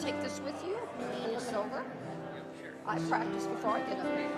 take this with you and look it over. I practice before I get up here.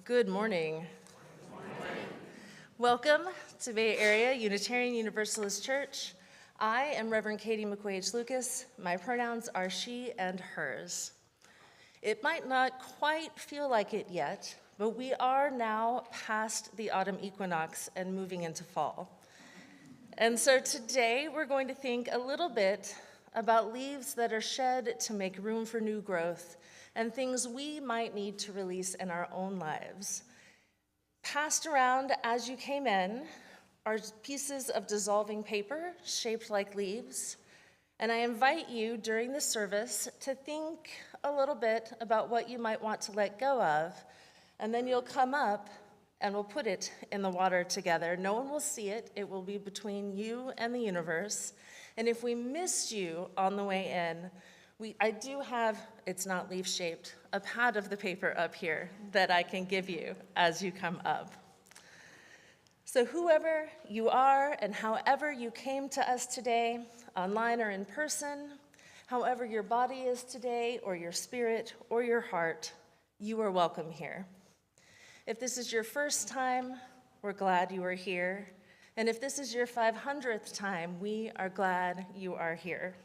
Good morning. Welcome to Bay Area Unitarian Universalist Church. I am Reverend Katie McQuage-Loukas. My pronouns are she and hers. It might not quite feel like it yet, but we are now past the autumn equinox and moving into fall. And so today we're going to think a little bit about leaves that are shed to make room for new growth and things we might need to release in our own lives. Passed around as you came in are pieces of dissolving paper shaped like leaves, and I invite you during the service to think a little bit about what you might want to let go of, and then you'll come up and we'll put it in the water together. No one will see it. It will be between you and the universe. And if we missed you on the way in, I do have, it's not leaf-shaped, a pad of the paper up here that I can give you as you come up. So whoever you are and however you came to us today, online or in person, however your body is today, or your spirit, or your heart, you are welcome here. If this is your first time, we're glad you are here. And if this is your 500th time, we are glad you are here.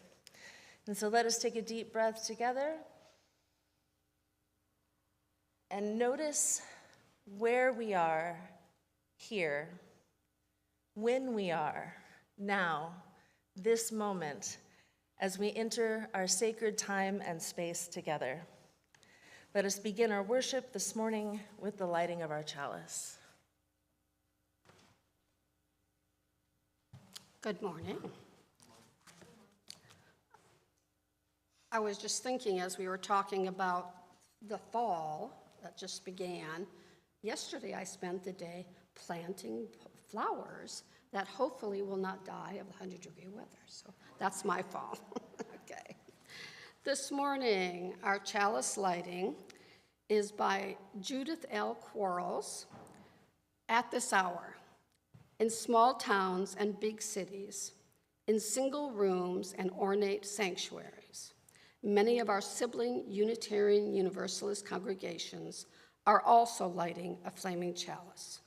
And so let us take a deep breath together and notice where we are here, when we are now, this moment, as we enter our sacred time and space together. Let us begin our worship this morning with the lighting of our chalice. Good morning. I was just thinking as we were talking about the fall that just began, yesterday I spent the day planting flowers that hopefully will not die of the 100-degree weather. So that's my fall. Okay. This morning, our chalice lighting is by Judith L. Quarles. At this hour, in small towns and big cities, in single rooms and ornate sanctuaries, many of our sibling Unitarian Universalist congregations are also lighting a flaming chalice.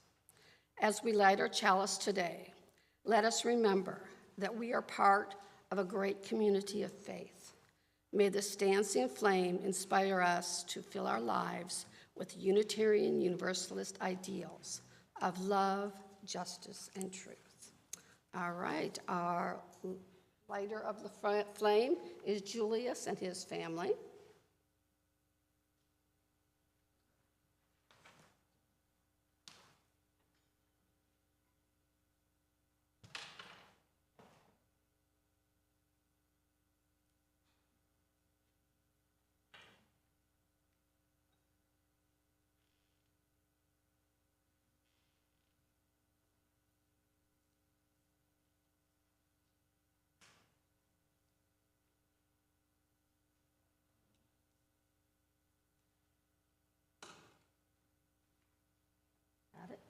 As we light our chalice today, let us remember that we are part of a great community of faith. May this dancing flame inspire us to fill our lives with Unitarian Universalist ideals of love, justice, and truth. All right, our Lighter of the flame is Julius and his family.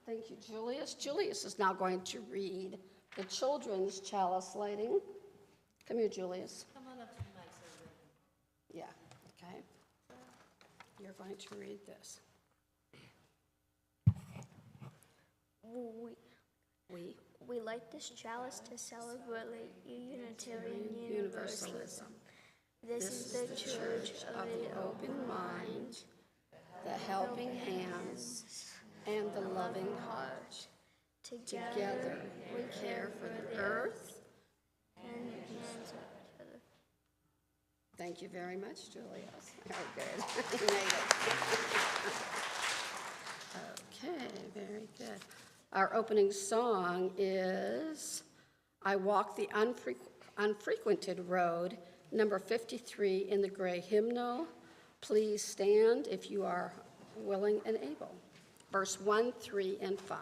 Thank you, Julius. Julius is now going to read the children's chalice lighting. Come here, Julius. Come on up to the mic so Yeah, okay. You're going to read this. We light this chalice to celebrate Unitarian Universalism. This is the church of the open mind, the helping hands, and the loving heart. Together we care for the earth and hands of each other. Thank you very much, Julius. Very good. You made it. Okay, very good. Our opening song is I Walk the Unfrequented Road, number 53 in the gray hymnal. Please stand if you are willing and able. Verse 1, 3, and 5.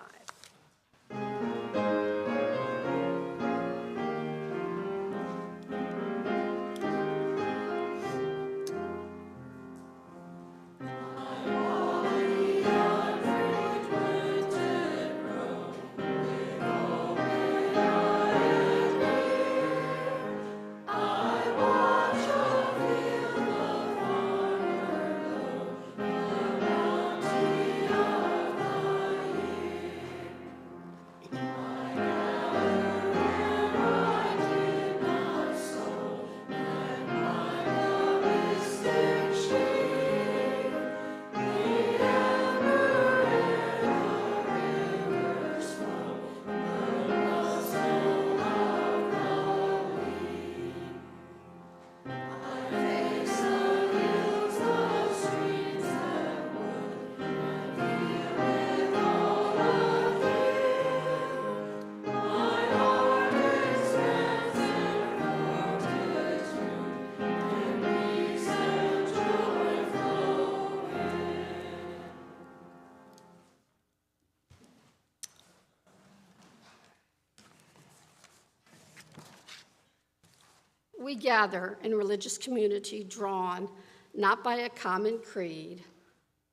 We gather in religious community drawn not by a common creed,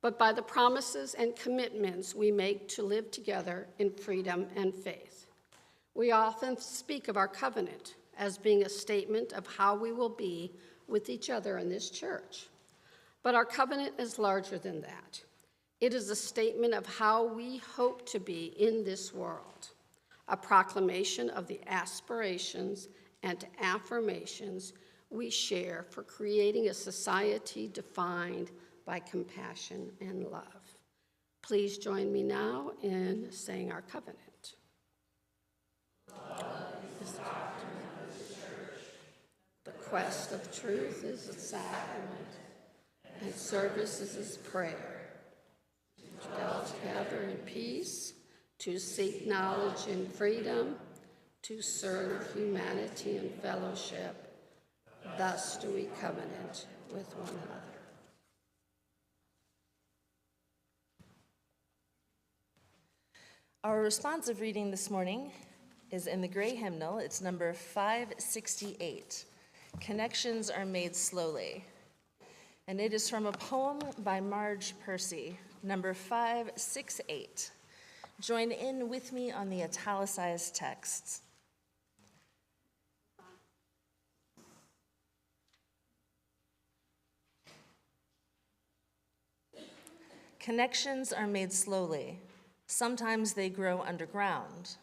but by the promises and commitments we make to live together in freedom and faith. We often speak of our covenant as being a statement of how we will be with each other in this church. But our covenant is larger than that. It is a statement of how we hope to be in this world, a proclamation of the aspirations and affirmations we share for creating a society defined by compassion and love. Please join me now in saying our covenant. The quest of truth is a sacrament, and service is his prayer. To dwell together in peace, to seek knowledge and freedom, to serve humanity and fellowship. Thus do we covenant with one another. Our responsive reading this morning is in the gray hymnal. It's number 568. Connections are made slowly. And it is from a poem by Marge Percy, number 568. Join in with me on the italicized texts. Connections are made slowly. Sometimes they grow underground.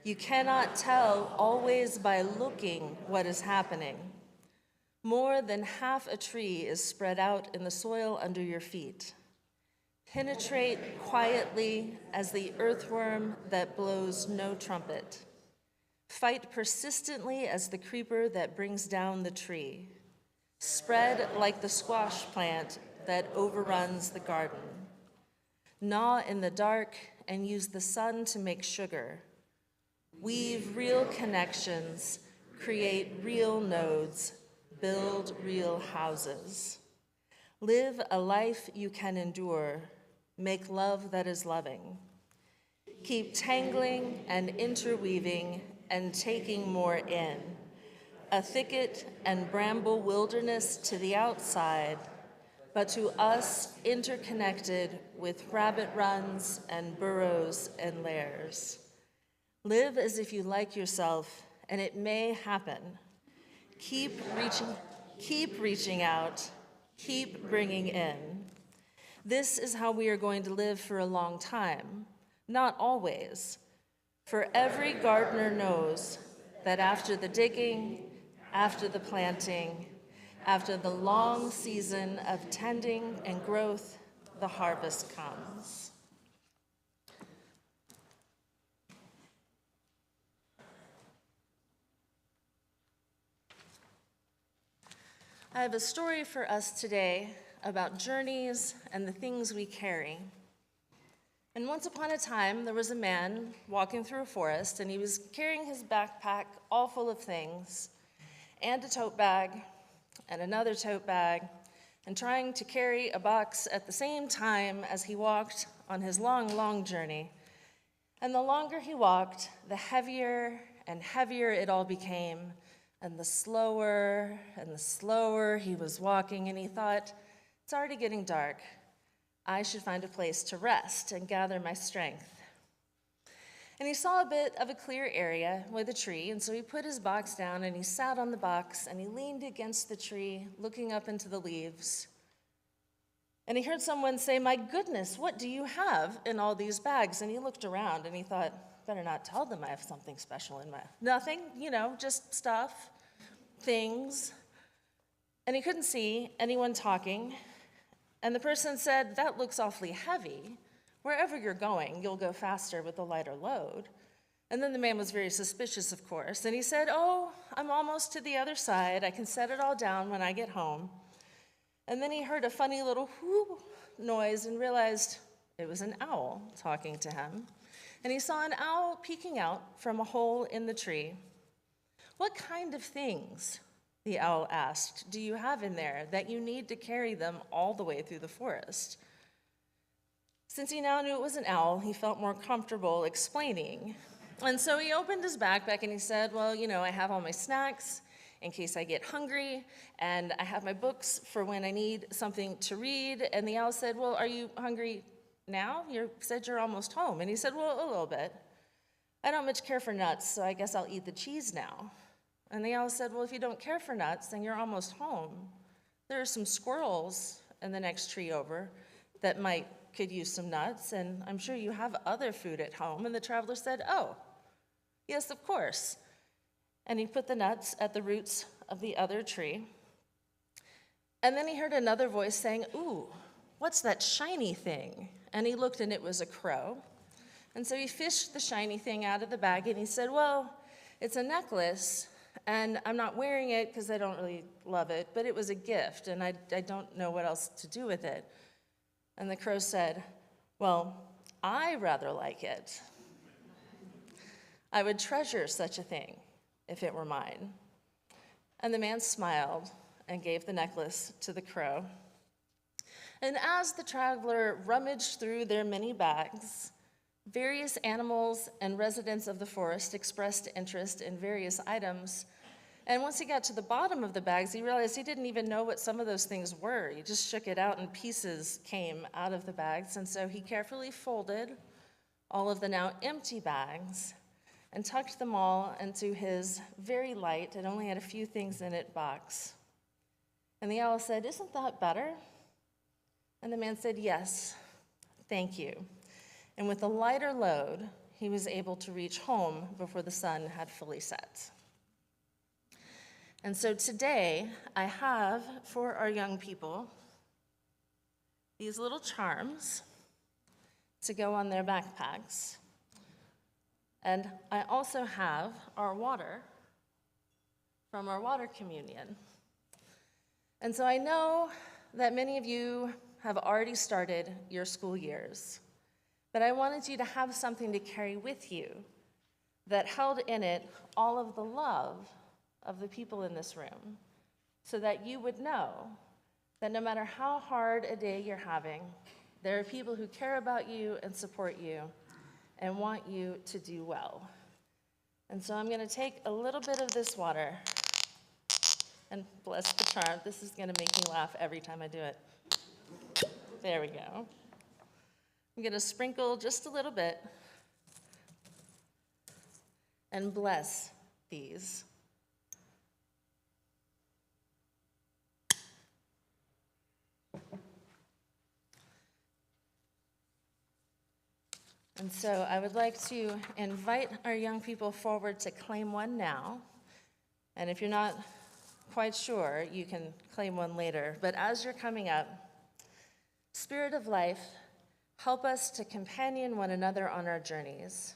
You cannot tell always by looking what is happening. More than half a tree is spread out in the soil under your feet. Penetrate quietly as the earthworm that blows no trumpet. Fight persistently as the creeper that brings down the tree. Spread like the squash plant that overruns the garden. Gnaw in the dark and use the sun to make sugar. Weave real connections, create real nodes, build real houses. Live a life you can endure, make love that is loving. Keep tangling and interweaving and taking more in. A thicket and bramble wilderness to the outside, but to us interconnected with rabbit runs and burrows and lairs. Live as if you like yourself, and it may happen. Keep reaching out, keep bringing in. This is how we are going to live for a long time, not always. For every gardener knows that after the digging, after the planting, after the long season of tending and growth, the harvest comes. I have a story for us today about journeys and the things we carry. And once upon a time, there was a man walking through a forest, and he was carrying his backpack all full of things, and a tote bag, and another tote bag, and trying to carry a box at the same time as he walked on his long, long journey. And the longer he walked, the heavier and heavier it all became, and the slower he was walking, and he thought, it's already getting dark. I should find a place to rest and gather my strength. And he saw a bit of a clear area with a tree, and so he put his box down and he sat on the box and he leaned against the tree, looking up into the leaves. And he heard someone say, "My goodness, what do you have in all these bags?" And he looked around and he thought, better not tell them I have something special in my, nothing, just stuff, things. And he couldn't see anyone talking. And the person said, "That looks awfully heavy. Wherever you're going, you'll go faster with a lighter load." And then the man was very suspicious, of course, and he said, "Oh, I'm almost to the other side. I can set it all down when I get home." And then he heard a funny little whoo noise and realized it was an owl talking to him. And he saw an owl peeking out from a hole in the tree. "What kind of things," the owl asked, "do you have in there that you need to carry them all the way through the forest?" Since he now knew it was an owl, he felt more comfortable explaining. And so he opened his backpack and he said, "Well, I have all my snacks in case I get hungry, and I have my books for when I need something to read." And the owl said, "Well, are you hungry now? You said you're almost home." And he said, "Well, a little bit. I don't much care for nuts, so I guess I'll eat the cheese now." And the owl said, "Well, if you don't care for nuts, then you're almost home. There are some squirrels in the next tree over that could use some nuts, and I'm sure you have other food at home." And the traveler said, "Oh, yes, of course." And he put the nuts at the roots of the other tree. And then he heard another voice saying, "Ooh, what's that shiny thing?" And he looked, and it was a crow. And so he fished the shiny thing out of the bag, and he said, "Well, it's a necklace, and I'm not wearing it because I don't really love it, but it was a gift, and I don't know what else to do with it." And the crow said, "Well, I rather like it. I would treasure such a thing if it were mine." And the man smiled and gave the necklace to the crow. And as the traveler rummaged through their many bags, various animals and residents of the forest expressed interest in various items. And once he got to the bottom of the bags, he realized he didn't even know what some of those things were. He just shook it out and pieces came out of the bags. And so he carefully folded all of the now empty bags and tucked them all into his very light, and only had a few things in it, box. And the owl said, "Isn't that better?" And the man said, "Yes, thank you." And with a lighter load, he was able to reach home before the sun had fully set. And so today, I have for our young people these little charms to go on their backpacks. And I also have our water from our water communion. And so I know that many of you have already started your school years, but I wanted you to have something to carry with you that held in it all of the love of the people in this room, so that you would know that no matter how hard a day you're having, there are people who care about you and support you and want you to do well. And so I'm going to take a little bit of this water and bless the charm. This is going to make me laugh every time I do it. There we go. I'm going to sprinkle just a little bit and bless these. And so I would like to invite our young people forward to claim one now. And if you're not quite sure, you can claim one later. But as you're coming up, Spirit of Life, help us to companion one another on our journeys.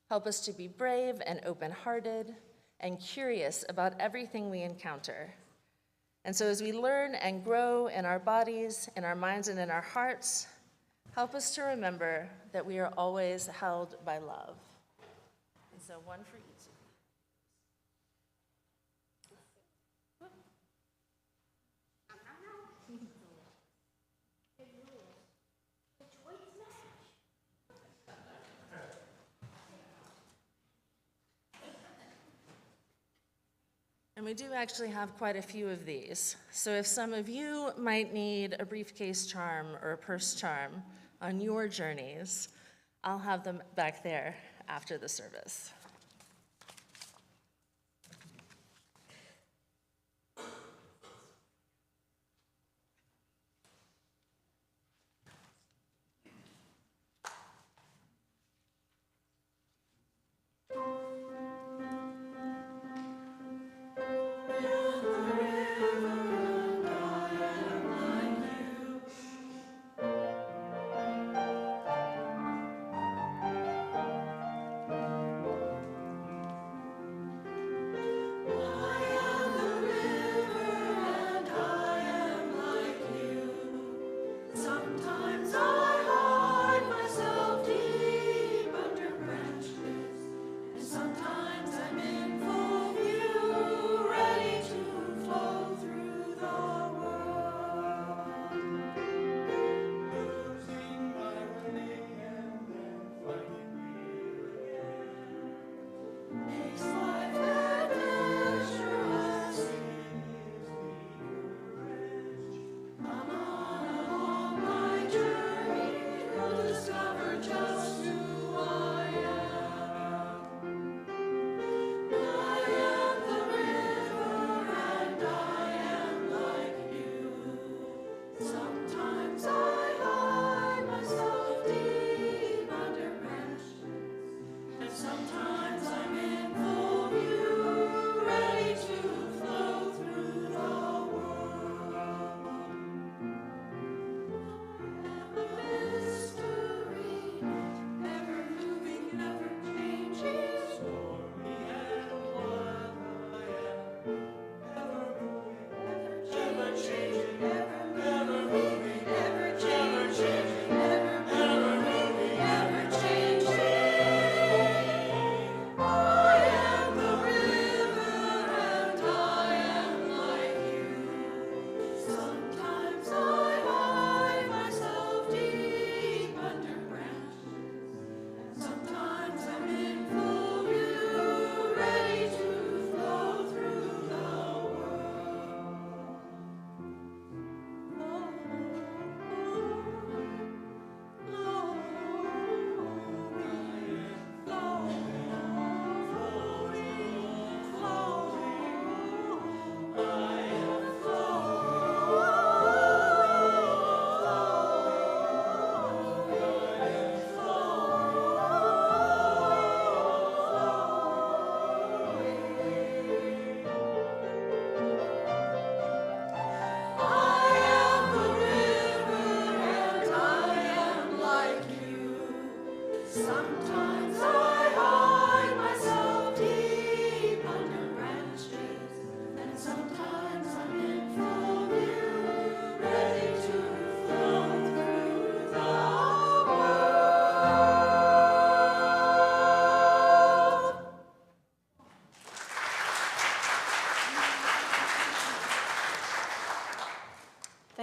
Help us to be brave and open-hearted and curious about everything we encounter. And so as we learn and grow in our bodies, in our minds, and in our hearts, help us to remember that we are always held by love. And so one for each. And we do actually have quite a few of these. So if some of you might need a briefcase charm or a purse charm on your journeys, I'll have them back there after the service.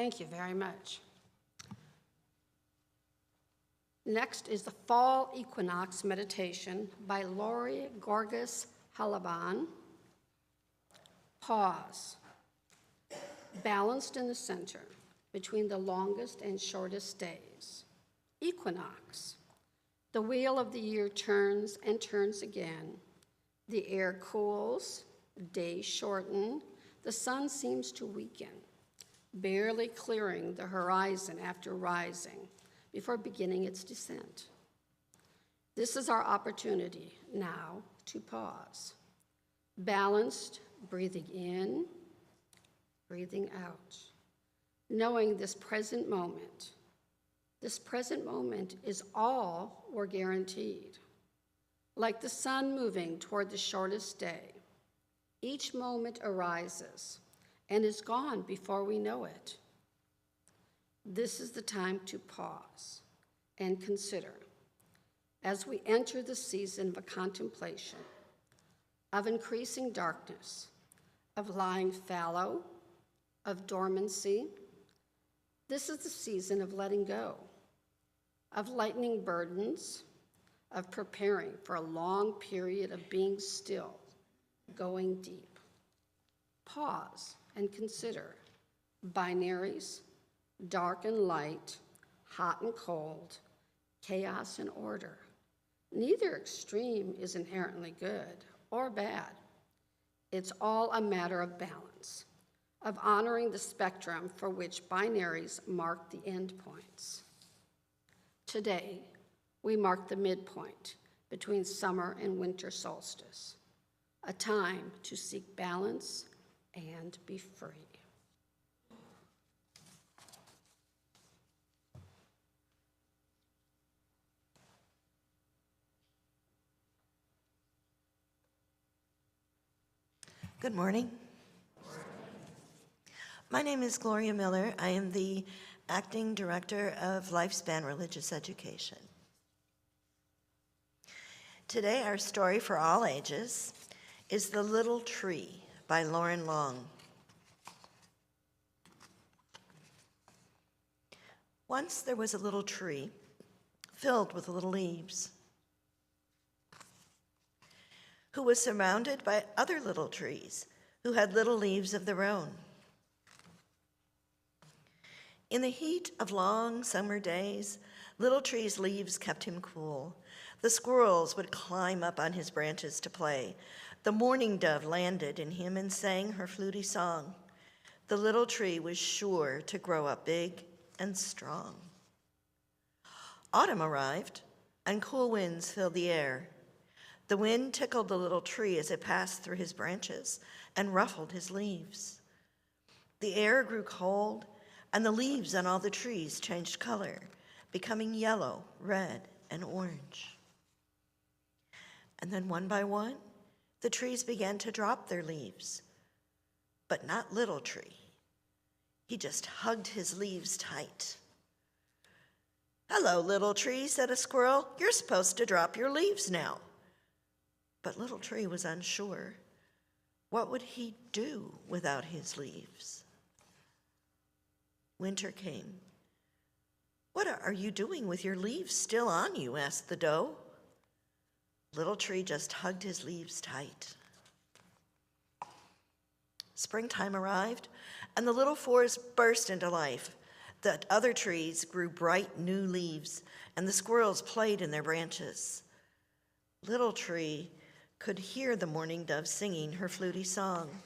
Thank you very much. Next is the Fall Equinox Meditation by Lori Gorgas Halaban. Pause. Balanced in the center between the longest and shortest days. Equinox. The wheel of the year turns and turns again. The air cools, days shorten, the sun seems to weaken, barely clearing the horizon after rising before beginning its descent. This is our opportunity now to pause. Balanced, breathing in, breathing out, knowing this present moment is all we're guaranteed. Like the sun moving toward the shortest day, each moment arises and is gone before we know it. This is the time to pause and consider as we enter the season of a contemplation, of increasing darkness, of lying fallow, of dormancy. This is the season of letting go, of lightening burdens, of preparing for a long period of being still, going deep. Pause and consider binaries, dark and light, hot and cold, chaos and order. Neither extreme is inherently good or bad. It's all a matter of balance, of honoring the spectrum for which binaries mark the endpoints. Today, we mark the midpoint between summer and winter solstice, a time to seek balance and be free. Good morning. My name is Gloria Miller. I am the Acting Director of Lifespan Religious Education. Today, our story for all ages is The Little Tree by Lauren Long. Once there was a little tree filled with little leaves, who was surrounded by other little trees who had little leaves of their own. In the heat of long summer days, Little Tree's leaves kept him cool. The squirrels would climb up on his branches to play. The mourning dove landed in him and sang her fluty song. The little tree was sure to grow up big and strong. Autumn arrived, and cool winds filled the air. The wind tickled the little tree as it passed through his branches and ruffled his leaves. The air grew cold, and the leaves on all the trees changed color, becoming yellow, red, and orange. And then one by one, the trees began to drop their leaves, but not Little Tree. He just hugged his leaves tight. "Hello, Little Tree," said a squirrel. "You're supposed to drop your leaves now." But Little Tree was unsure. What would he do without his leaves? Winter came. "What are you doing with your leaves still on you?" asked the doe. Little Tree just hugged his leaves tight. Springtime arrived, and the little forest burst into life. The other trees grew bright new leaves, and the squirrels played in their branches. Little Tree could hear the mourning dove singing her fluty song.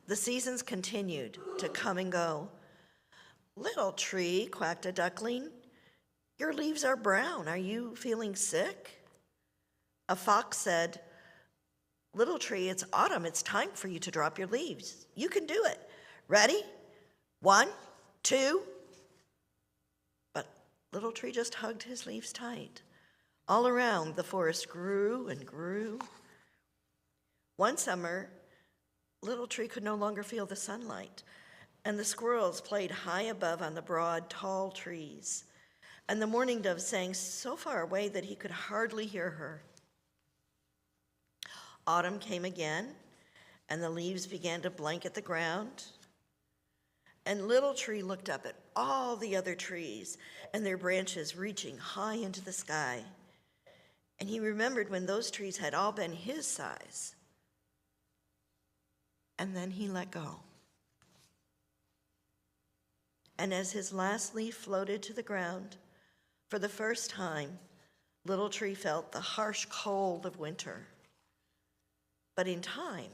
The seasons continued to come and go. "Little Tree," quacked a duckling, "your leaves are brown. Are you feeling sick?" A fox said, "Little Tree, it's autumn. It's time for you to drop your leaves. You can do it. Ready? 1, 2. But Little Tree just hugged his leaves tight. All around, the forest grew and grew. One summer, Little Tree could no longer feel the sunlight, and the squirrels played high above on the broad, tall trees, and the mourning dove sang so far away that he could hardly hear her. Autumn came again, and the leaves began to blanket the ground. And Little Tree looked up at all the other trees and their branches reaching high into the sky. And he remembered when those trees had all been his size. And then he let go. And as his last leaf floated to the ground, for the first time, Little Tree felt the harsh cold of winter. But in time,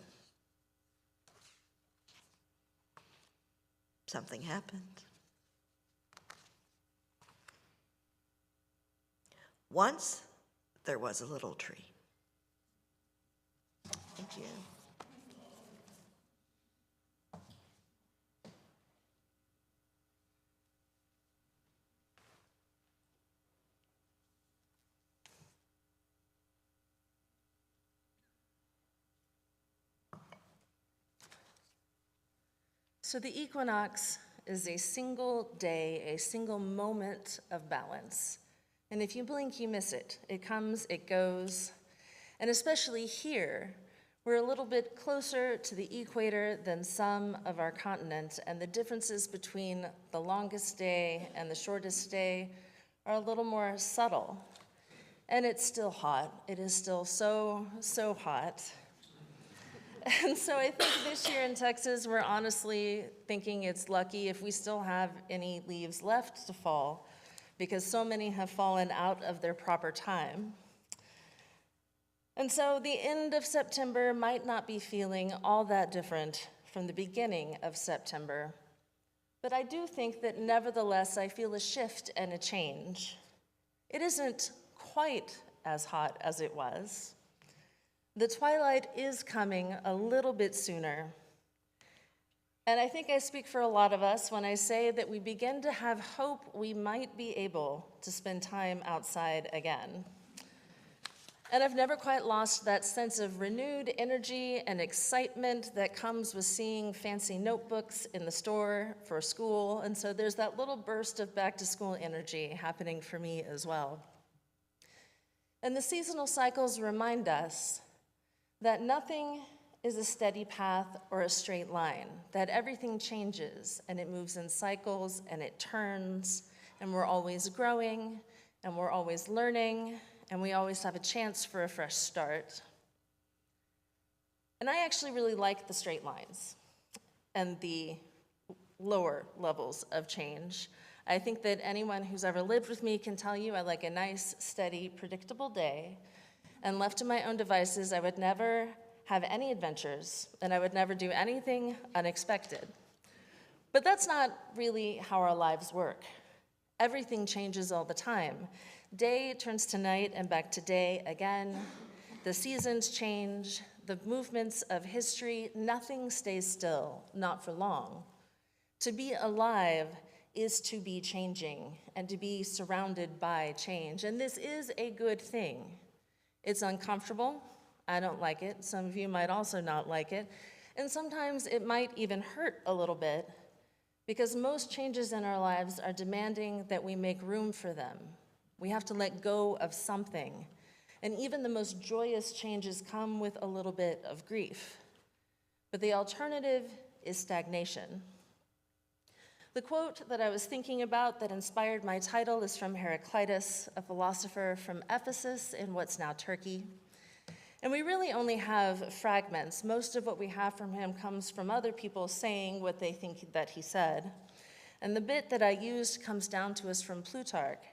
something happened. Once there was a little tree. Thank you. So the equinox is a single day, a single moment of balance. And if you blink, you miss it. It comes, it goes. And especially here, we're a little bit closer to the equator than some of our continent, and the differences between the longest day and the shortest day are a little more subtle. And it's still hot. It is still so, so hot. And so I think this year in Texas, we're honestly thinking it's lucky if we still have any leaves left to fall, because so many have fallen out of their proper time. And so the end of September might not be feeling all that different from the beginning of September. But I do think that nevertheless, I feel a shift and a change. It isn't quite as hot as it was. The twilight is coming a little bit sooner. And I think I speak for a lot of us when I say that we begin to have hope we might be able to spend time outside again. And I've never quite lost that sense of renewed energy and excitement that comes with seeing fancy notebooks in the store for school. And so there's that little burst of back to school energy happening for me as well. And the seasonal cycles remind us that nothing is a steady path or a straight line, that everything changes and it moves in cycles and it turns, and we're always growing and we're always learning and we always have a chance for a fresh start. And I actually really like the straight lines and the lower levels of change. I think that anyone who's ever lived with me can tell you I like a nice, steady, predictable day. And left to my own devices, I would never have any adventures, and I would never do anything unexpected. But that's not really how our lives work. Everything changes all the time. Day turns to night and back to day again. The seasons change, the movements of history, nothing stays still, not for long. To be alive is to be changing and to be surrounded by change, and this is a good thing. It's uncomfortable. I don't like it. Some of you might also not like it. And sometimes it might even hurt a little bit, because most changes in our lives are demanding that we make room for them. We have to let go of something. And even the most joyous changes come with a little bit of grief. But the alternative is stagnation. The quote that I was thinking about that inspired my title is from Heraclitus, a philosopher from Ephesus in what's now Turkey. And we really only have fragments. Most of what we have from him comes from other people saying what they think that he said. And the bit that I used comes down to us from Plutarch,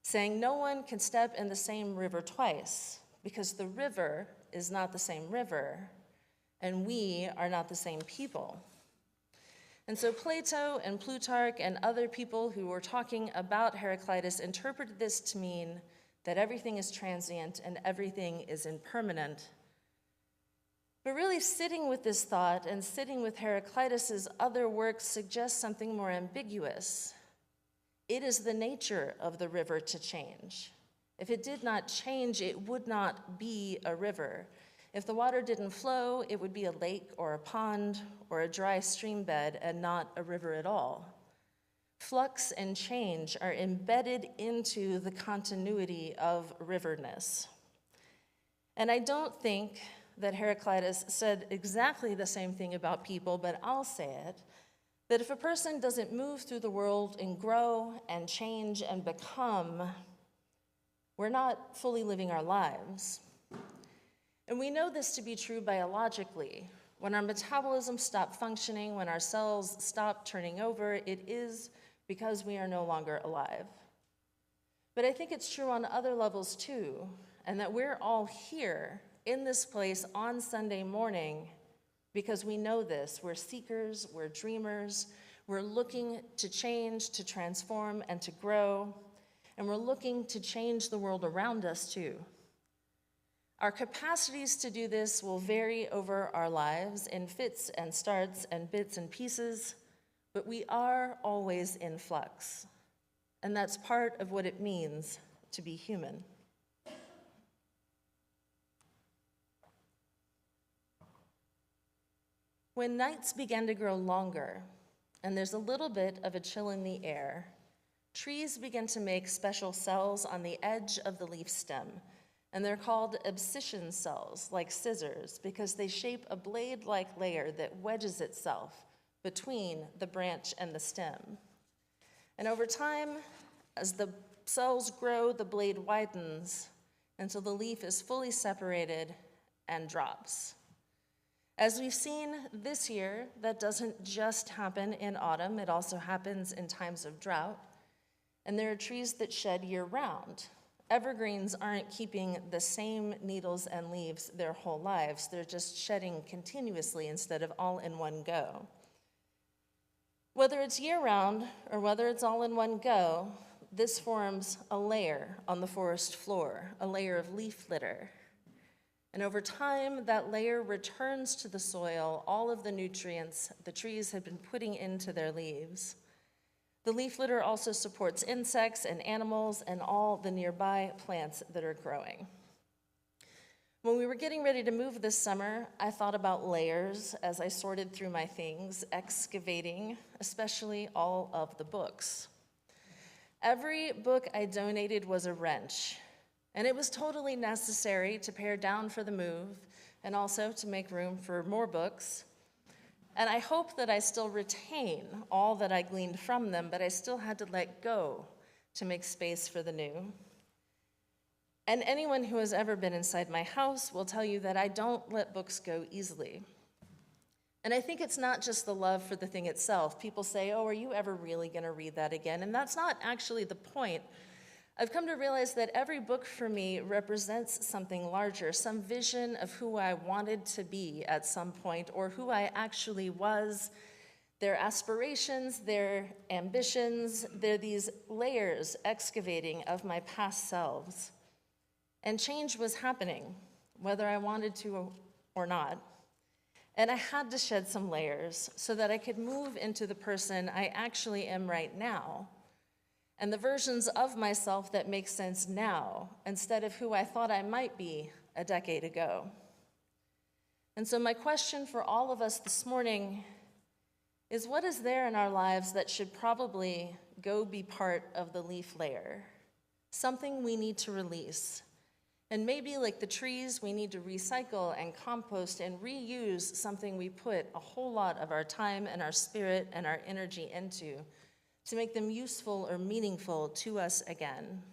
saying no one can step in the same river twice, because the river is not the same river, and we are not the same people. And so Plato and Plutarch and other people who were talking about Heraclitus interpreted this to mean that everything is transient and everything is impermanent. But really sitting with this thought and sitting with Heraclitus's other works suggests something more ambiguous. It is the nature of the river to change. If it did not change, it would not be a river. If the water didn't flow, it would be a lake or a pond or a dry stream bed and not a river at all. Flux and change are embedded into the continuity of riverness. And I don't think that Heraclitus said exactly the same thing about people, but I'll say it, that if a person doesn't move through the world and grow and change and become, we're not fully living our lives. And we know this to be true biologically. When our metabolism stops functioning, when our cells stop turning over, it is because we are no longer alive. But I think it's true on other levels too, and that we're all here in this place on Sunday morning because we know this. We're seekers, we're dreamers, we're looking to change, to transform, and to grow, and we're looking to change the world around us too. Our capacities to do this will vary over our lives in fits and starts and bits and pieces, but we are always in flux. And that's part of what it means to be human. When nights begin to grow longer, and there's a little bit of a chill in the air, trees begin to make special cells on the edge of the leaf stem, and they're called abscission cells, like scissors, because they shape a blade-like layer that wedges itself between the branch and the stem. And over time, as the cells grow, the blade widens until the leaf is fully separated and drops. As we've seen this year, that doesn't just happen in autumn, it also happens in times of drought. And there are trees that shed year-round. Evergreens aren't keeping the same needles and leaves their whole lives. They're just shedding continuously instead of all in one go. Whether it's year-round or whether it's all in one go, this forms a layer on the forest floor, a layer of leaf litter. And over time, that layer returns to the soil all of the nutrients the trees had been putting into their leaves. The leaf litter also supports insects and animals and all the nearby plants that are growing. When we were getting ready to move this summer, I thought about layers as I sorted through my things, excavating, especially all of the books. Every book I donated was a wrench, and it was totally necessary to pare down for the move and also to make room for more books. And I hope that I still retain all that I gleaned from them, but I still had to let go to make space for the new. And anyone who has ever been inside my house will tell you that I don't let books go easily. And I think it's not just the love for the thing itself. People say, oh, are you ever really going to read that again? And that's not actually the point. I've come to realize that every book for me represents something larger, some vision of who I wanted to be at some point, or who I actually was, their aspirations, their ambitions. They're these layers excavating of my past selves. And change was happening, whether I wanted to or not. And I had to shed some layers so that I could move into the person I actually am right now, and the versions of myself that make sense now, instead of who I thought I might be a decade ago. And so my question for all of us this morning is, what is there in our lives that should probably go be part of the leaf layer? Something we need to release. And maybe like the trees, we need to recycle and compost and reuse something we put a whole lot of our time and our spirit and our energy into to make them useful or meaningful to us again.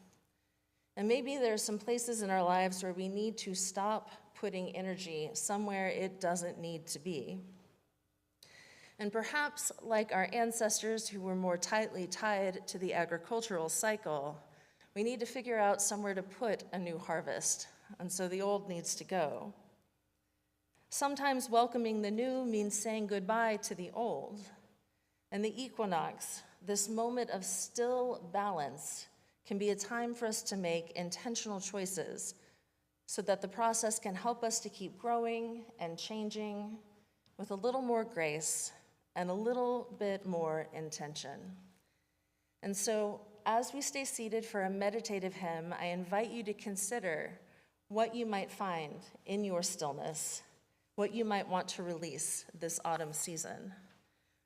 And maybe there are some places in our lives where we need to stop putting energy somewhere it doesn't need to be. And perhaps like our ancestors who were more tightly tied to the agricultural cycle, we need to figure out somewhere to put a new harvest, and so the old needs to go. Sometimes welcoming the new means saying goodbye to the old. And the equinox, this moment of still balance, can be a time for us to make intentional choices so that the process can help us to keep growing and changing with a little more grace and a little bit more intention. And so, as we stay seated for a meditative hymn, I invite you to consider what you might find in your stillness, what you might want to release this autumn season.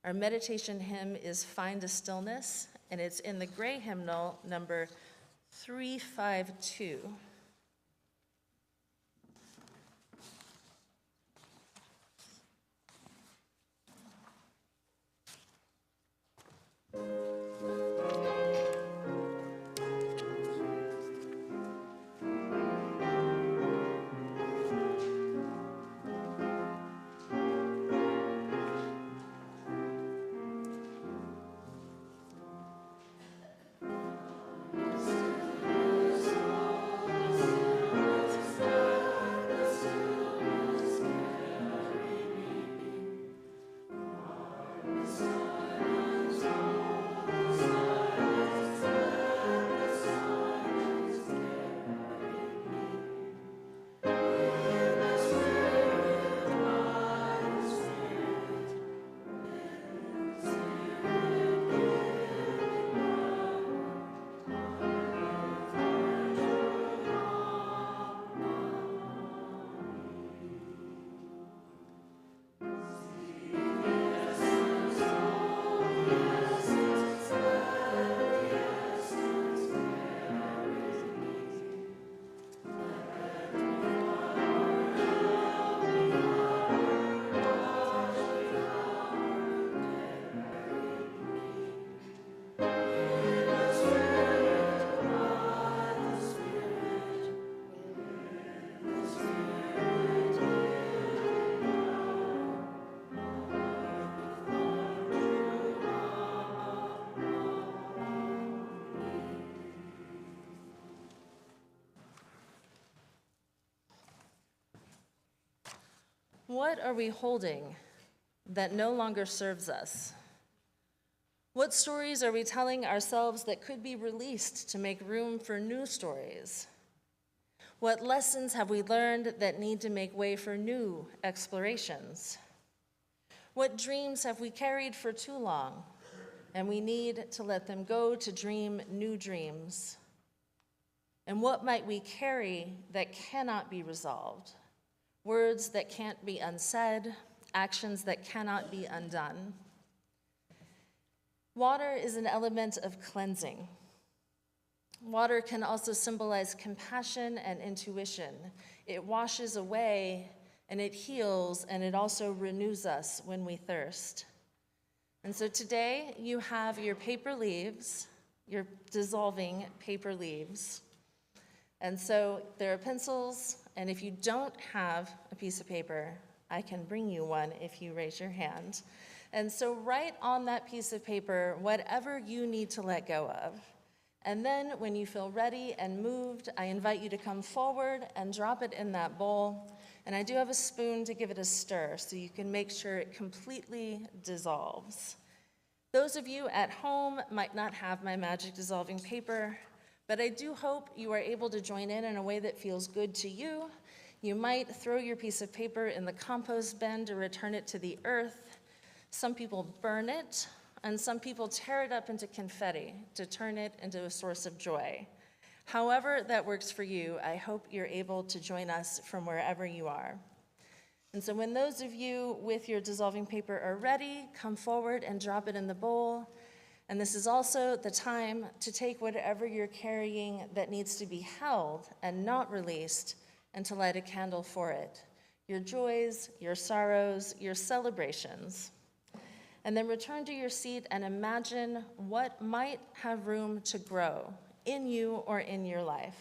Our meditation hymn is Find a Stillness, and it's in the gray hymnal number 352. What are we holding that no longer serves us? What stories are we telling ourselves that could be released to make room for new stories? What lessons have we learned that need to make way for new explorations? What dreams have we carried for too long, and we need to let them go to dream new dreams? And what might we carry that cannot be resolved? Words that can't be unsaid, actions that cannot be undone. Water is an element of cleansing. Water can also symbolize compassion and intuition. It washes away and it heals, and it also renews us when we thirst. And so today you have your paper leaves, your dissolving paper leaves. And so there are pencils, and if you don't have a piece of paper, I can bring you one if you raise your hand. And so write on that piece of paper whatever you need to let go of. And then when you feel ready and moved, I invite you to come forward and drop it in that bowl. And I do have a spoon to give it a stir so you can make sure it completely dissolves. Those of you at home might not have my magic dissolving paper, but I do hope you are able to join in a way that feels good to you. You might throw your piece of paper in the compost bin to return it to the earth. Some people burn it, and some people tear it up into confetti to turn it into a source of joy. However that works for you, I hope you're able to join us from wherever you are. And so when those of you with your dissolving paper are ready, come forward and drop it in the bowl. And this is also the time to take whatever you're carrying that needs to be held and not released, and to light a candle for it. Your joys, your sorrows, your celebrations. And then return to your seat and imagine what might have room to grow in you or in your life.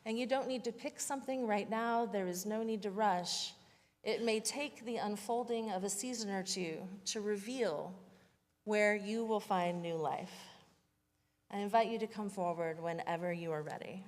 And you don't need to pick something right now. There is no need to rush. It may take the unfolding of a season or two to reveal where you will find new life. I invite you to come forward whenever you are ready.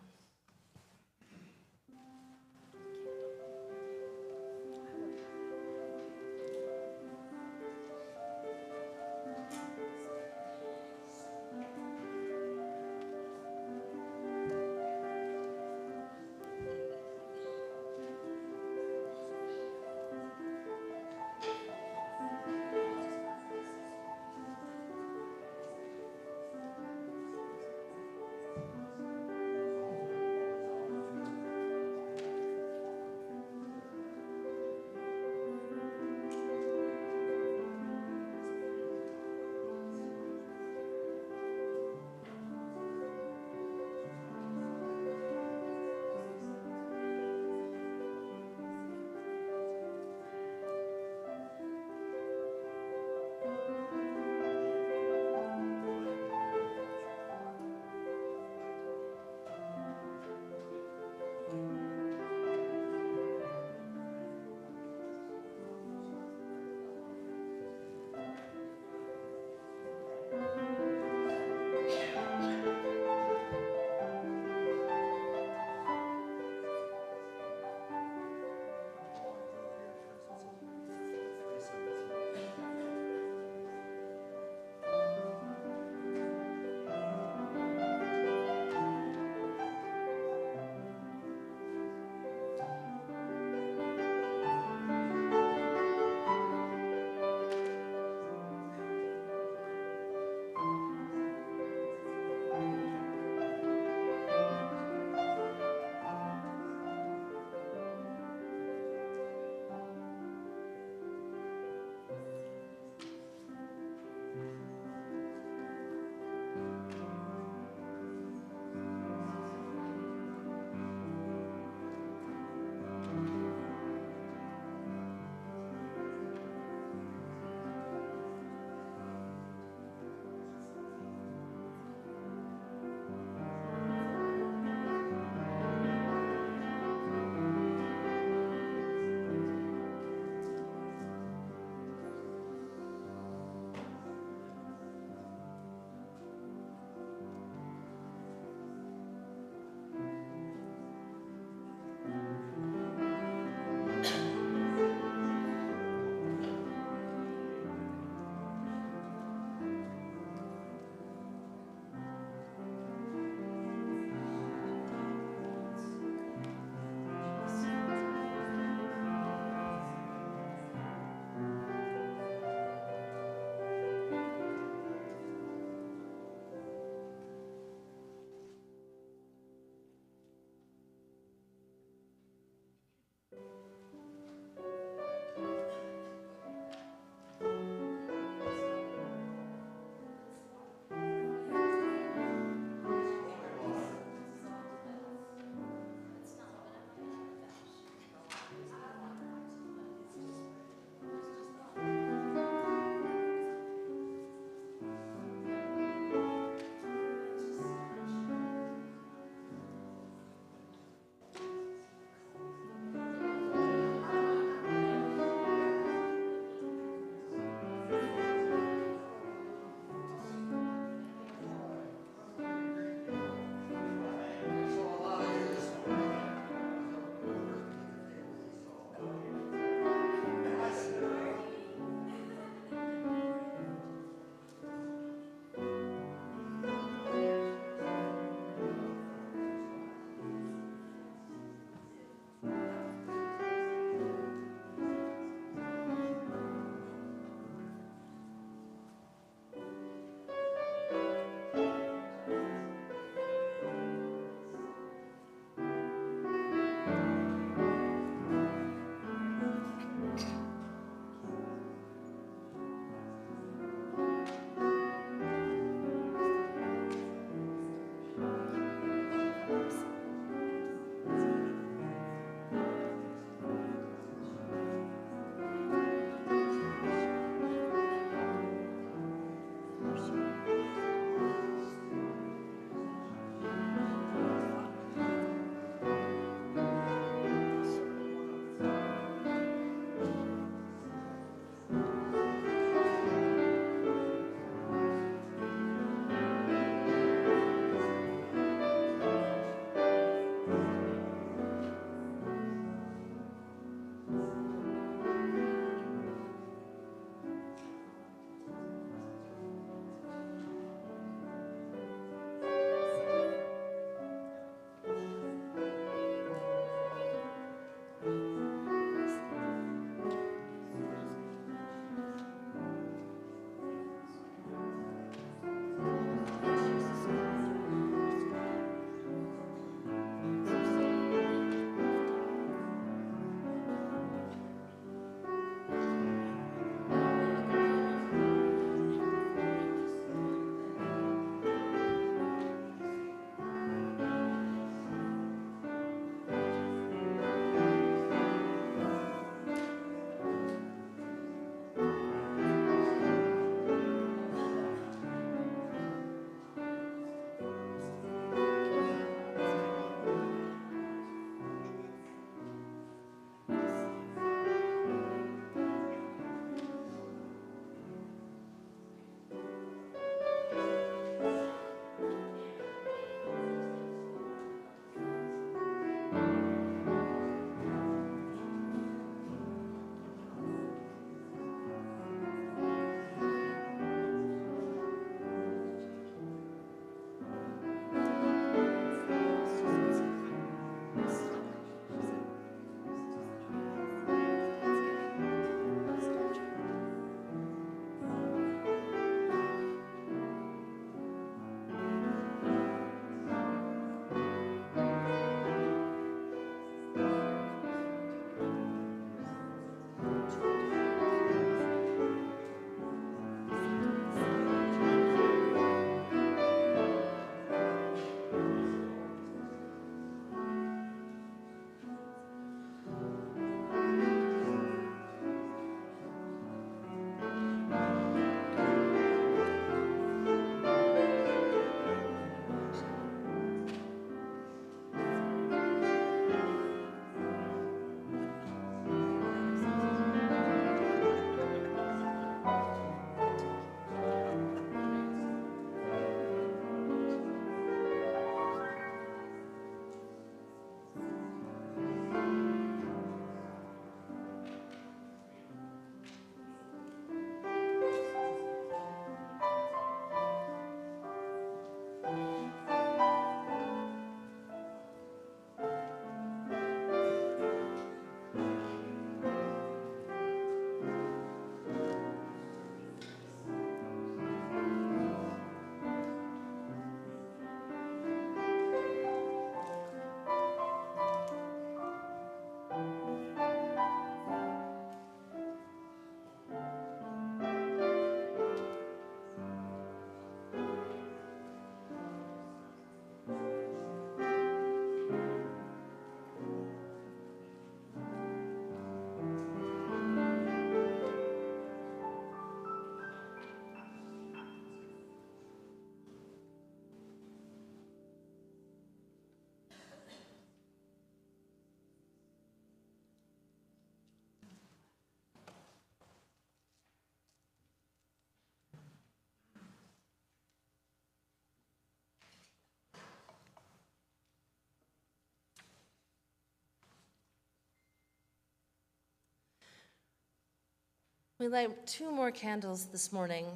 We light 2 more candles this morning,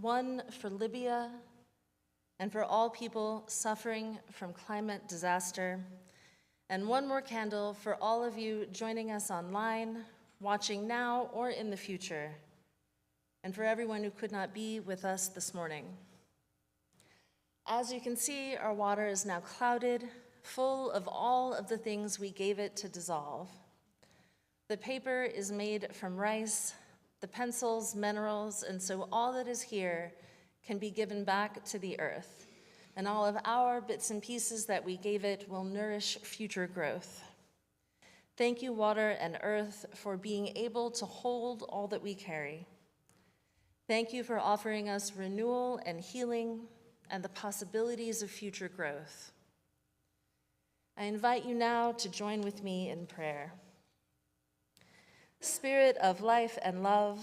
one for Libya and for all people suffering from climate disaster, and one more candle for all of you joining us online, watching now or in the future, and for everyone who could not be with us this morning. As you can see, our water is now clouded, full of all of the things we gave it to dissolve. The paper is made from rice, the pencils, minerals, and so all that is here can be given back to the earth, and all of our bits and pieces that we gave it will nourish future growth. Thank you, water and earth, for being able to hold all that we carry. Thank you for offering us renewal and healing and the possibilities of future growth. I invite you now to join with me in prayer. Spirit of life and love,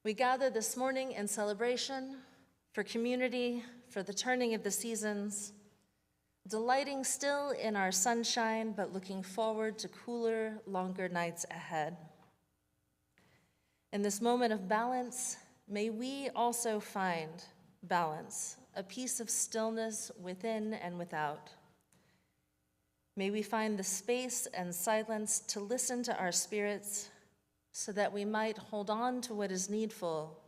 we gather this morning in celebration for community, for the turning of the seasons, delighting still in our sunshine, but looking forward to cooler, longer nights ahead. In this moment of balance, may we also find balance, a piece of stillness within and without. May we find the space and silence to listen to our spirits so that we might hold on to what is needful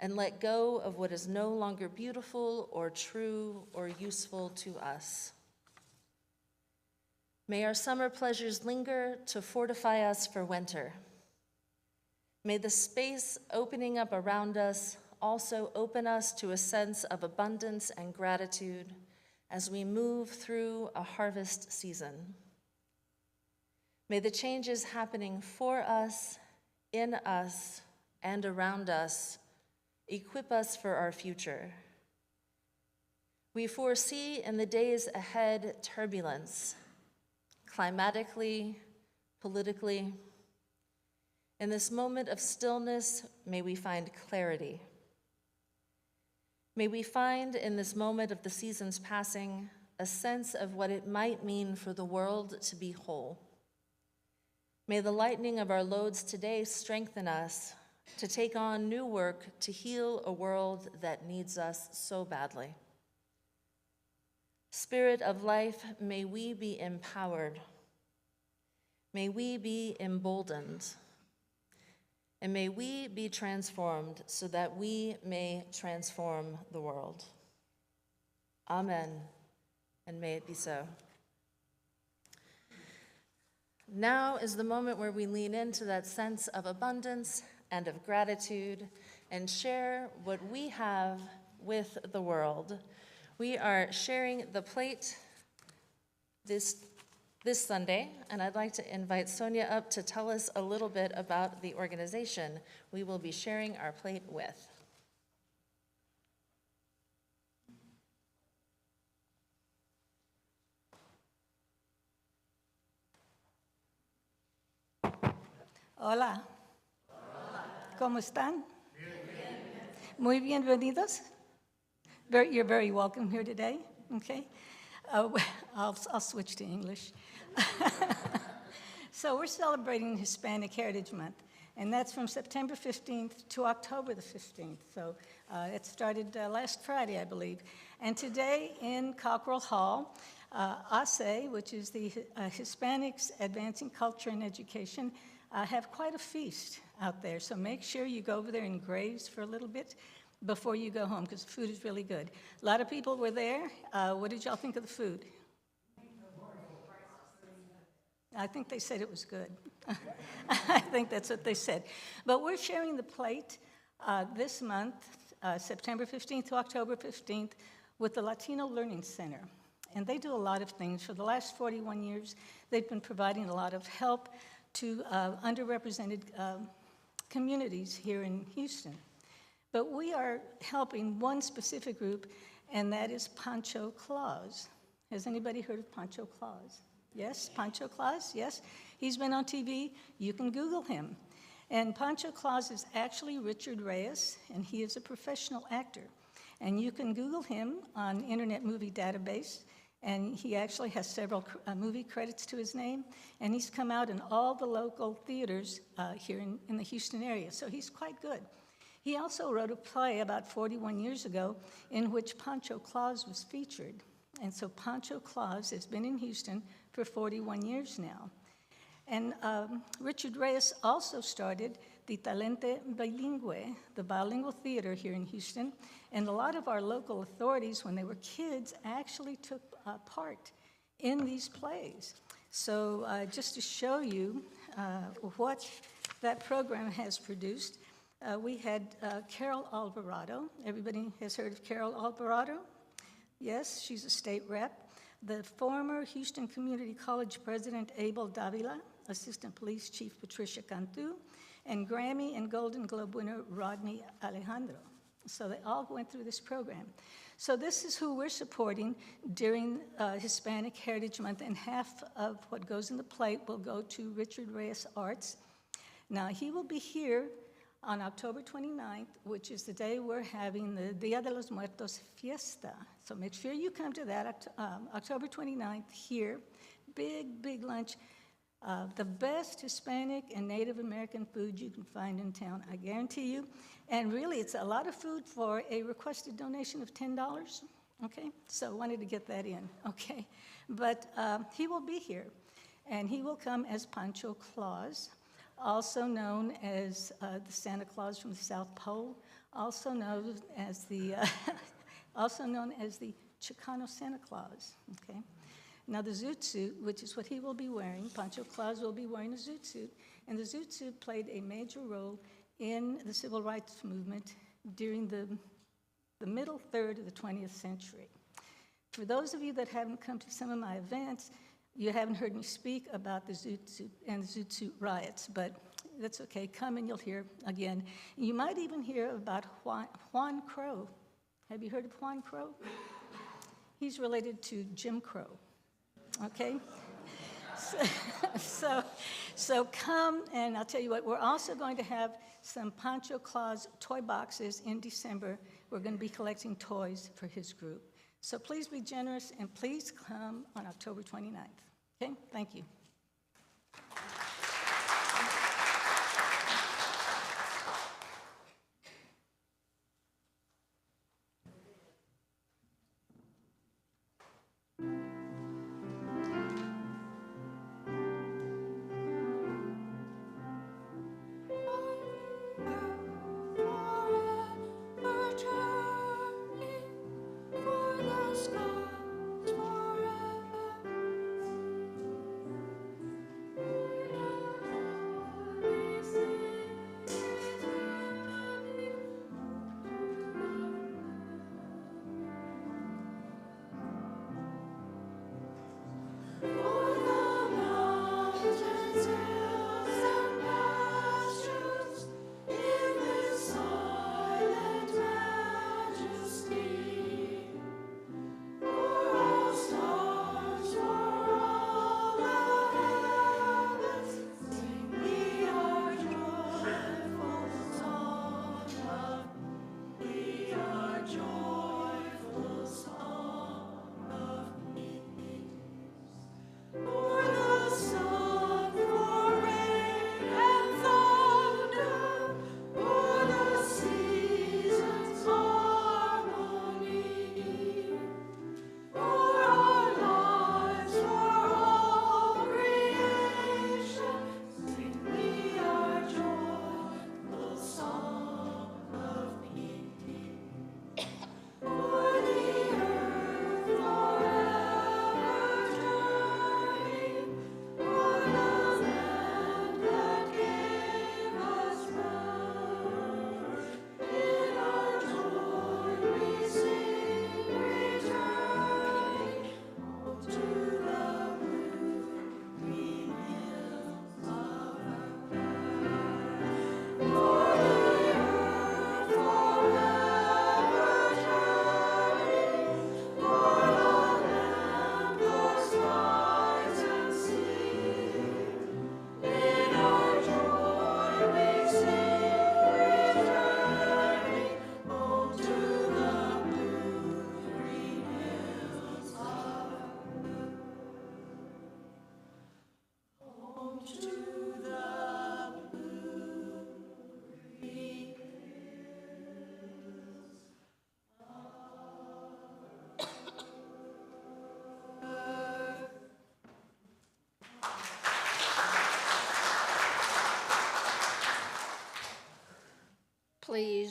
and let go of what is no longer beautiful or true or useful to us. May our summer pleasures linger to fortify us for winter. May the space opening up around us also open us to a sense of abundance and gratitude as we move through a harvest season. May the changes happening for us, in us, and around us equip us for our future. We foresee in the days ahead turbulence, climatically, politically. In this moment of stillness, may we find clarity. May we find in this moment of the seasons passing a sense of what it might mean for the world to be whole. May the lightening of our loads today strengthen us to take on new work to heal a world that needs us so badly. Spirit of life, may we be empowered. May we be emboldened. And may we be transformed so that we may transform the world. Amen, and may it be so. Now is the moment where we lean into that sense of abundance and of gratitude and share what we have with the world. We are sharing the plate this Sunday, and I'd like to invite Sonia up to tell us a little bit about the organization we will be sharing our plate with. Hola. ¿Cómo están? Muy bienvenidos. You're very welcome here today, okay? I'll switch to English. So we're celebrating Hispanic Heritage Month, and that's from September 15th to October the 15th. So it started last Friday, I believe. And today in Cockrell Hall, ASE, which is the Hispanics Advancing Culture and Education, have quite a feast out there. So make sure you go over there and graze for a little bit before you go home, because the food is really good. A lot of people were there. What did y'all think of the food? I think they said it was good. I think that's what they said. But we're sharing the plate this month, September 15th to October 15th, with the Latino Learning Center. And they do a lot of things. For the last 41 years, they've been providing a lot of help to underrepresented communities here in Houston. But we are helping one specific group, and that is Pancho Claus. Has anybody heard of Pancho Claus? Yes, Pancho Claus, yes. He's been on TV. You can Google him. And Pancho Claus is actually Richard Reyes, and he is a professional actor. And you can Google him on Internet Movie Database, And he actually has several movie credits to his name, and he's come out in all the local theaters here in the Houston area, so he's quite good. He also wrote a play about 41 years ago in which Pancho Claus was featured. And so Pancho Claus has been in Houston for 41 years now. And Richard Reyes also started the Talente Bilingüe, the bilingual theater here in Houston. And a lot of our local authorities, when they were kids, actually took part in these plays. So just to show you what that program has produced, we had Carol Alvarado. Everybody has heard of Carol Alvarado? Yes, she's a state rep. The former Houston Community College president, Abel Davila, Assistant Police Chief Patricia Cantu, and Grammy and Golden Globe winner Rodney Alejandro. So they all went through this program. So this is who we're supporting during Hispanic Heritage Month, and half of what goes in the plate will go to Richard Reyes Arts. Now, he will be here on October 29th, which is the day we're having the Dia de los Muertos fiesta. So make sure you come to that October 29th here. Big, big lunch. The best Hispanic and Native American food you can find in town, I guarantee you. And really, it's a lot of food for a requested donation of $10, okay? So wanted to get that in, okay? But he will be here, and he will come as Pancho Claus, also known as the Santa Claus from the South Pole, also known as the Chicano Santa Claus, okay? Now the zoot suit, which is what he will be wearing, Pancho Claus will be wearing a zoot suit, and the zoot suit played a major role in the civil rights movement during the middle third of the 20th century. For those of you that haven't come to some of my events, you haven't heard me speak about the zoot suit and the zoot suit riots, but that's okay. Come and you'll hear again. You might even hear about Juan Crow. Have you heard of Juan Crow? He's related to Jim Crow. Okay? So come, and I'll tell you what, we're also going to have some Pancho Claus toy boxes in December. We're going to be collecting toys for his group. So please be generous, and please come on October 29th. Okay? Thank you.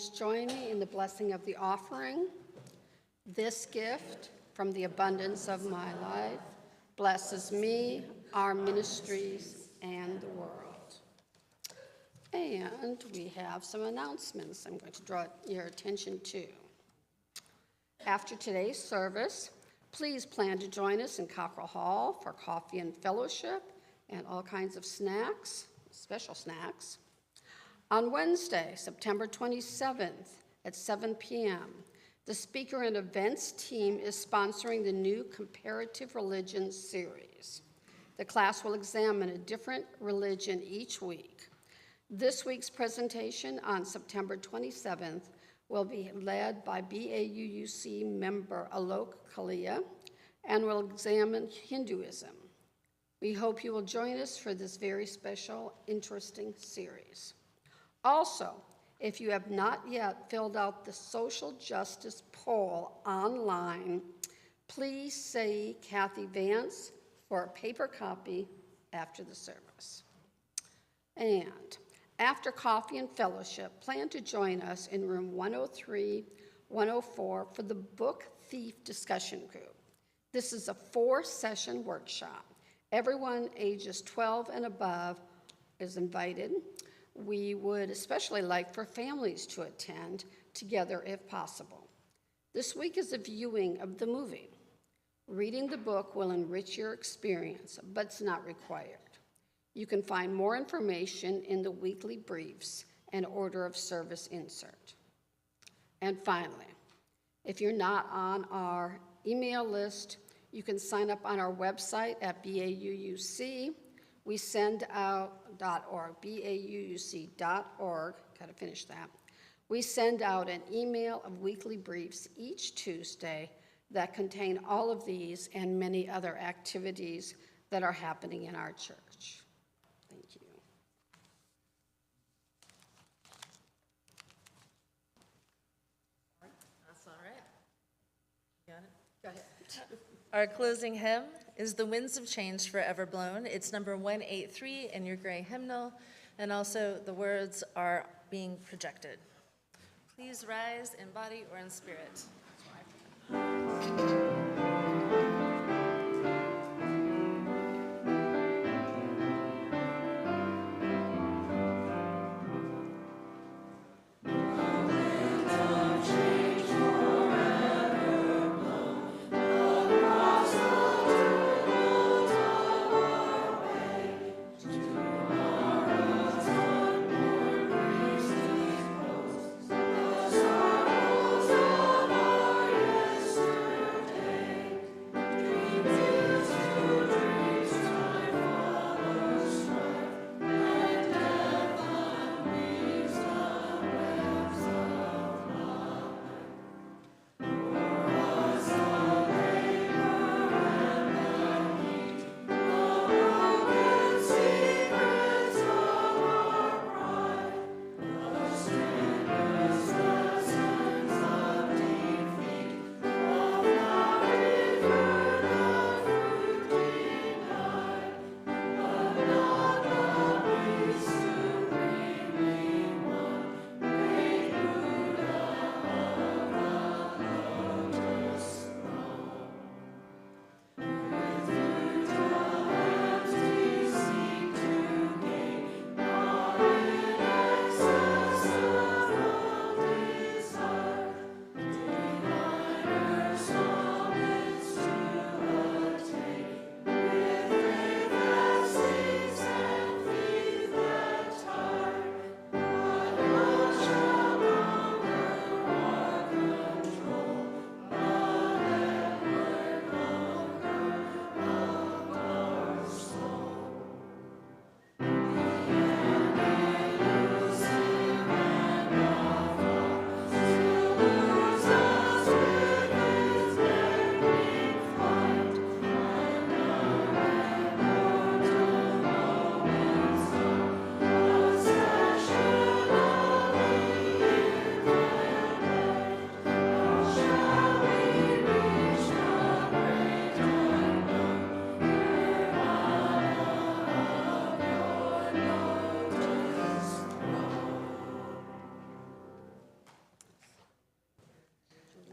please join me in the blessing of the offering? This gift from the abundance of my life blesses me, our ministries, and the world. And we have some announcements I'm going to draw your attention to. After today's service, please plan to join us in Cockrell Hall for coffee and fellowship and all kinds of snacks, special snacks. On Wednesday, September 27th at 7 p.m., the Speaker and Events team is sponsoring the new Comparative Religion series. The class will examine a different religion each week. This week's presentation on September 27th will be led by BAUUC member Alok Kalia and will examine Hinduism. We hope you will join us for this very special, interesting series. Also, if you have not yet filled out the social justice poll online, please see Kathy Vance for a paper copy after the service. And after coffee and fellowship, plan to join us in room 103, 104 for the Book Thief Discussion Group. This is a 4-session workshop. Everyone ages 12 and above is invited. We would especially like for families to attend together if possible. This week is a viewing of the movie. Reading the book will enrich your experience, but it's not required. You can find more information in the weekly briefs and order of service insert. And finally, if you're not on our email list, you can sign up on our website at BAUUC. We send out .org, BAUUC.org, gotta finish that. We send out an email of weekly briefs each Tuesday that contain all of these and many other activities that are happening in our church. Thank you. That's all right. You got it? Go ahead. Our closing hymn is The Winds of Change Forever Blown. It's number 183 in your gray hymnal, and also the words are being projected. Please rise in body or in spirit.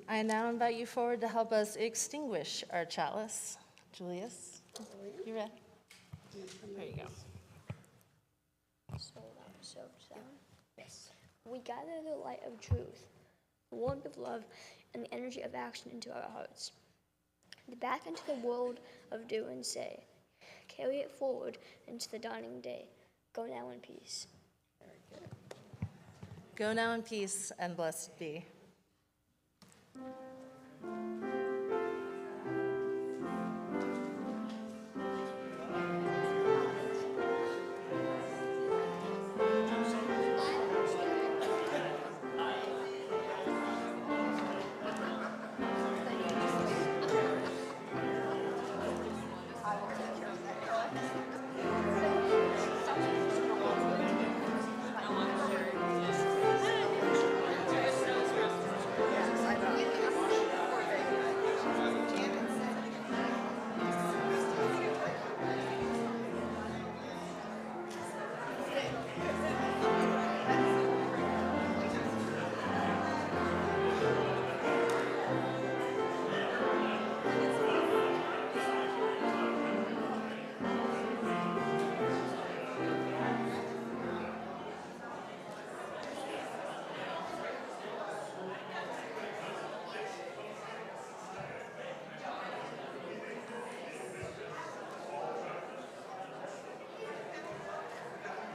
I now invite you forward to help us extinguish our chalice. Julius, you ready? There you go. So, yes. We gather the light of truth, the warmth of love, and the energy of action into our hearts. Back into the world of do and say. Carry it forward into the dawning day. Go now in peace. Go now in peace and blessed be.